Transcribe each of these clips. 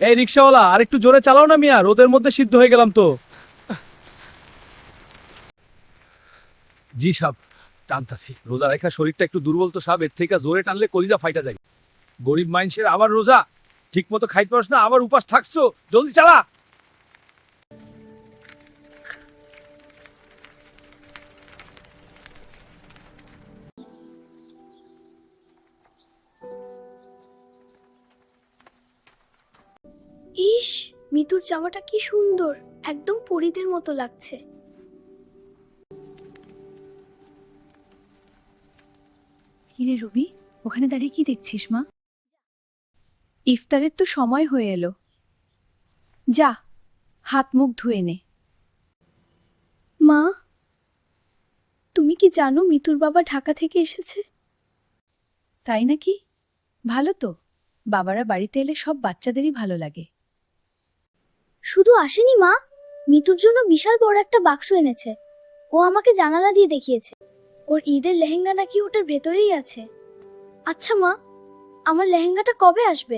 এই রিকশাওয়ালা আর একটু জোরে চালাও না মিয়া, রোদের মধ্যে সিদ্ধ হয়ে গেলাম তো। জি সাব, টানতাছি। রোজা রেখা শরীরটা একটু দুর্বল তো সাব, এর থেকে জোরে টানলে কলিজা ফাইটা যায়। গরিব মানুষের আবার রোজা, ঠিক মতো খাইতে পারছ না, আবার উপাস থাকছো, জলদি চালা। ইস, মিতুর জামাটা কি সুন্দর, একদম পরীদের মতো লাগছে। কিরে রবি, ওখানে দাঁড়িয়ে কি দেখছিস মা? ইফতারের তো সময় হয়ে এলো, যা হাত মুখ ধুয়ে নে। মা, তুমি কি জানো মিতুর বাবা ঢাকা থেকে এসেছে? তাই নাকি? ভালো তো, বাবারা বাড়িতে এলে সব বাচ্চাদেরই ভালো লাগে। শুধু আসেনি মা, মিতুর জন্য বিশাল বড় একটা বাক্স এনেছে। ও আমাকে জানালা দিয়ে দেখিয়েছে। ওর ঈদের লেহেঙ্গা নাকি ওটার ভেতরেই আছে। আচ্ছা মা, আমার লেহেঙ্গাটা কবে আসবে?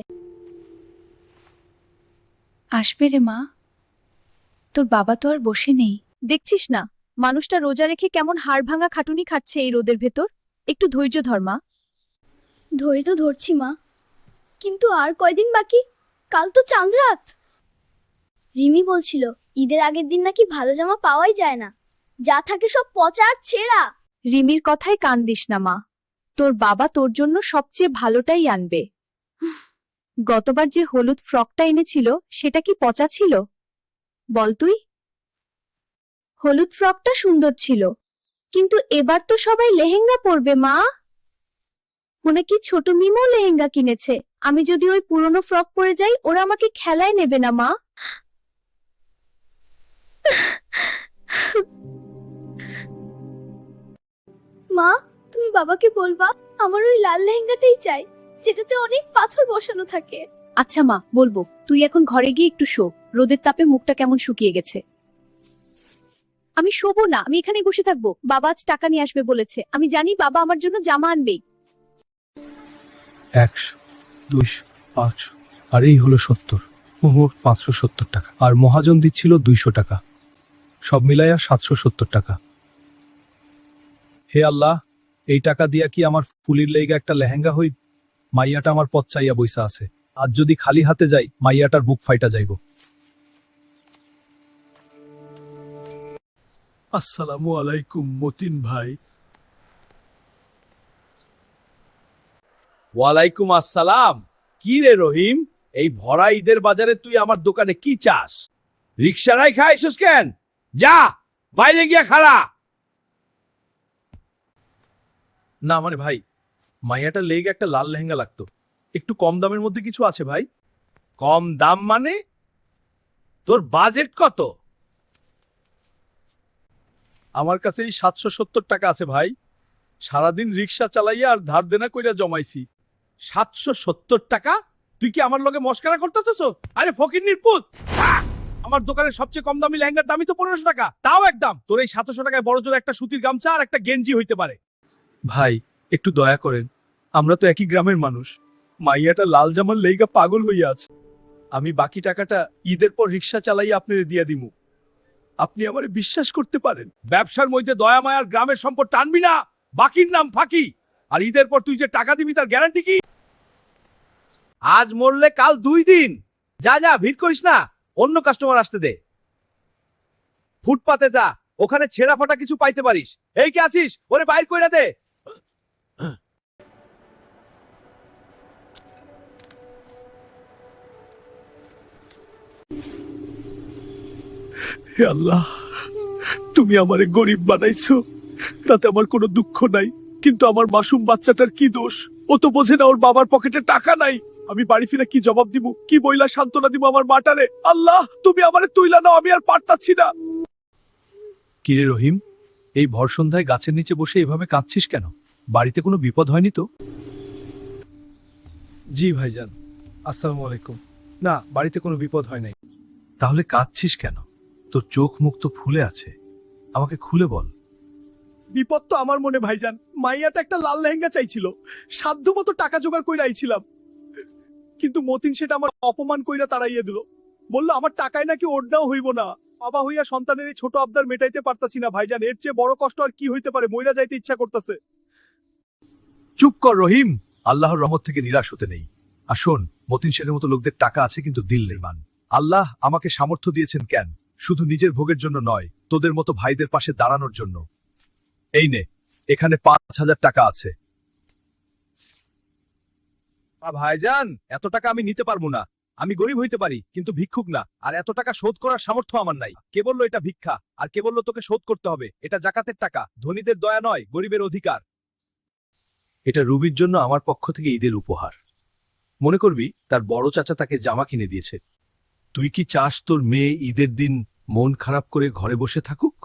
আসবে রে মা, তোর বাবা তো আর বসে নেই, দেখছিস না মানুষটা রোজা রেখে কেমন হাড় ভাঙা খাটুনি খাচ্ছে এই রোদের ভেতর। একটু ধৈর্য ধর মা। ধরে তো ধরছি মা, কিন্তু আর কয়দিন বাকি? কাল তো চাঁদ রাত। রিমি বলছিল ঈদের আগের দিন নাকি ভালো জামা পাওয়াই যায় না, যা থাকে সব পচা আর ছেঁড়া। রিমির কথায় কান দিস না মা, তোর বাবা তোর জন্য সবচেয়ে ভালোটাই আনবে। গতবার যে হলুদ ফ্রকটা এনেছিল সেটা কি পচা ছিল? বল তুই। হলুদ ফ্রকটা সুন্দর ছিল, কিন্তু এবার তো সবাই লেহেঙ্গা পরবে মা। মনে কি ছোট মিমও লেহেঙ্গা কিনেছে, আমি যদি ওই পুরনো ফ্রক পরে যাই ওরা আমাকে খেলায় নেবে না মা। মা, তুমি বাবাকে বলবা আমার ওই লাল লেহেঙ্গাটাই চাই, যেটাতে অনেক পাথর বসানো থাকে। আচ্ছা মা, বলবো। তুই এখন ঘরে গিয়ে একটু শো, রোদের তাপে মুখটা কেমন শুকিয়ে গেছে। আমি শোবো না, আমি এখানেই বসে থাকবো। বাবা আজ টাকা নিয়ে আসবে বলেছে, আমি জানি বাবা আমার জন্য জামা আনবেই। 100, 200, 500, আর এই হলো 70, মোট 570 টাকা। আর মহাজন দিচ্ছিল 200 টাকা, সব মিলাইয়া 770 টাকা। হে আল্লাহ, এই টাকা দিয়া কি আমার ফুলির লেগা একটা লেহেঙ্গা হই? মাইয়াটা আমার পথ চাইয়া বইসা আছে, আজ যদি খালি হাতে যাই মাইয়াটার বুক ফাইটা যাইব। আসসালামু আলাইকুম মতিন ভাই। ওয়ালাইকুম আসসালাম। কি রে রহিম, এই ভরা ঈদের বাজারে তুই আমার দোকানে কি চাস? রিকশারাই খাইছিস কেন? যা বাইরে গিয়া খাড়া। না মানে ভাই, মাইয়াটার লেগে একটা লাল লেহেঙ্গা লাগতো, একটু কম দামের মধ্যে কিছু আছে ভাই? কম দাম মানে? তোর বাজেট কত? আমার কাছে এই 770 টাকা আছে ভাই, সারাদিন রিক্সা চালাইয়া আর ধার দেনা কইরা জমাইছি। 770 টাকা? তুই কি আমার লগে মস্কারা করতেছস? আরে ফকিন্নির পুত, আমার দোকানের সবচেয়ে কম দামি লেহেঙ্গার দামই তো 1500 টাকা, তাও একদম। তোর এই 700 টাকায় বড় জোর একটা সুতির গামছা আর একটা গেঞ্জি হইতে পারে। ভাই একটু দয়া করেন, আমরা তো একই গ্রামের মানুষ। মাইয়াটা লাল জামার লেইগা পাগল হইয়া আছে। আমি বাকি টাকাটা ঈদের পর রিক্সা চালাইয়া আপনারে দিয়া দিমু, আপনি আমারে বিশ্বাস করতে পারেন। ব্যবসার মধ্যে দয়া মায়ার গ্রামের সম্পদ টানবি না, বাকির নাম ফাঁকি। আর ঈদের পর তুই যে টাকা দিবি তার গ্যারান্টি কি? আজ মরলে কাল 2 দিন। যা যা, ভিড় করিস না, অন্য কাস্টমার আসতে দে। ফুটপাতে যা, ওখানে ছেঁড়া ফাটা কিছু পাইতে পারিস। এই কে আছিস, ওরে বাইর কইরা দে। হে আল্লাহ, তুমি আমারে গরিব বানাইছো, তাতে আমার কোনো দুঃখ নাই, কিন্তু আমার মাসুম বাচ্চাটার কি দোষ? ও তো বোঝে না ওর বাবার পকেটে টাকা নাই। আমি বাড়ি ফিরে কি জবাব দিব, কি বইলা সান্ত্বনা দিব আমার মাটারে? আল্লাহ, তুমি আমারে তুইলা নাও, আমি আর পারতাছি না। কিরে রহিম, এই ভর সন্ধ্যায় গাছের নিচে বসে এভাবে কাঁদছিস কেন? বাড়িতে কোনো বিপদ হয়নি তো? জি ভাইজান, আসসালামু আলাইকুম। না, বাড়িতে কোনো বিপদ হয় নাই। তাহলে কাঁদছিস কেন? তোর চোখ মুখ তো ফুলে আছে, আমাকে খুলে বল। বিপদ তো আমার মনে ভাইজান, মাইয়াটা একটা লাল লেহেঙ্গা চাইছিল, সাধ্য মতো টাকা জোগাড় কইরা আইছিলাম। কিন্তু মতিন সেটা আমার অপমান কইরা তাড়াইয়ে দিল। বললো আমার টাকায় নাকি ওড়নাও হইব না। বাবা হইয়া সন্তানের এই ছোট আবদার মেটাইতে পারতাছি না ভাইজান, এর চেয়ে বড় কষ্ট আর কি হইতে পারে, মইরা যাইতে ইচ্ছা করতেছে। চুপ কর রহিম, আল্লাহর রহমত থেকে নিরাশ হতে নেই। আর শোন, মতিন শেরের মতো লোকদের টাকা আছে কিন্তু দিল নেই মান। আল্লাহ আমাকে সামর্থ্য দিয়েছেন কেন, শুধু নিজের ভোগের জন্য নয়, তোদের মতো ভাইদের পাশে দাঁড়ানোর জন্য। এই নে, এখানে 5,000 টাকা আছে। ভাইজান, এত টাকা আমি নিতে পারবো না। আমি গরিব হইতে পারি কিন্তু ভিক্ষুক না, আর এত টাকা শোধ করার সামর্থ্য আমার নাই। কে বললো এটা ভিক্ষা, আর কে বললো তোকে শোধ করতে হবে? এটা জাকাতের টাকা, ধনীদের দয়া নয়, গরিবের অধিকার। এটা রুবির জন্য আমার পক্ষ থেকে ঈদের উপহার। মনে করবি তার বড় চাচা তাকে জামা কিনে দিয়েছে। তুই কি চাস তোর মেয়ে ঈদের দিন মন খারাপ করে ঘরে বসে থাকুক?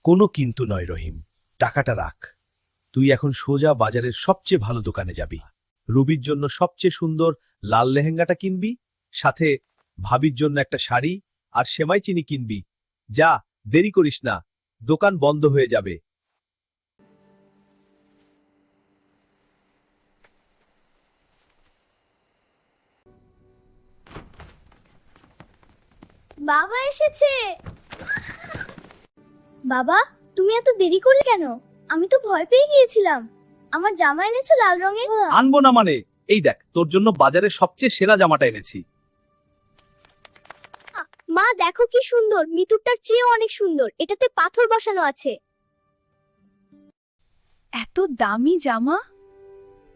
কোনো কিন্তু নয় রহিম, টাকাটা রাখ। তুই এখন সোজা বাজারের সবচেয়ে ভালো দোকানে যাবি, রুবির জন্য সবচেয়ে সুন্দর লাল লেহেঙ্গাটা কিনবি, সাথে ভাবির জন্য একটা শাড়ি আর সেমাই চিনি কিনবি। যা, দেরি করিস না, দোকান বন্ধ হয়ে যাবে। বাবা এসেছে। বাবা, তুমি এত দেরি করলে কেন? আমি তো ভয় পেয়ে গিয়েছিলাম। আমার জামা এনেছো লাল রঙের? আনবো না মানে? এই দেখ, তোর জন্য বাজারের সবচেয়ে সেরা জামাটা এনেছি। মা দেখো কি সুন্দর, মিতুরটার চেয়েও অনেক সুন্দর। এটাতে পাথর বসানো আছে। এত দামি জামা?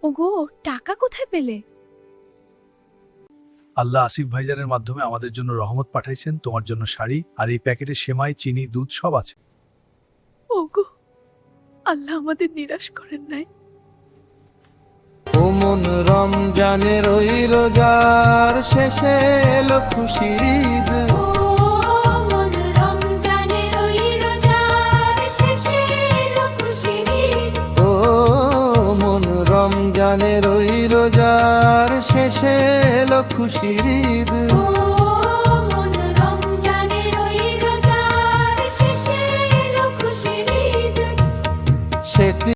ওগো, টাকা কোথায় পেলে? আল্লাহ আসিফ ভাইজানের মাধ্যমে আমাদের জন্য রহমত পাঠাইছেন। তোমার জন্য শাড়ি আর এই প্যাকেটে সেমাই, চিনি, দুধ সব আছে। ওগো, আল্লাহ আমাদের নিরাশ করেন নাই। ও মন রমজানের ওই রোজার শেষে এলো খুশির ঈদ। ও মন রমজানের ওই রোজার শেষে এলো খুশির ঈদ। ও মন রমজানের ওই রোজার শেষে এলো খুশির ঈদ। ও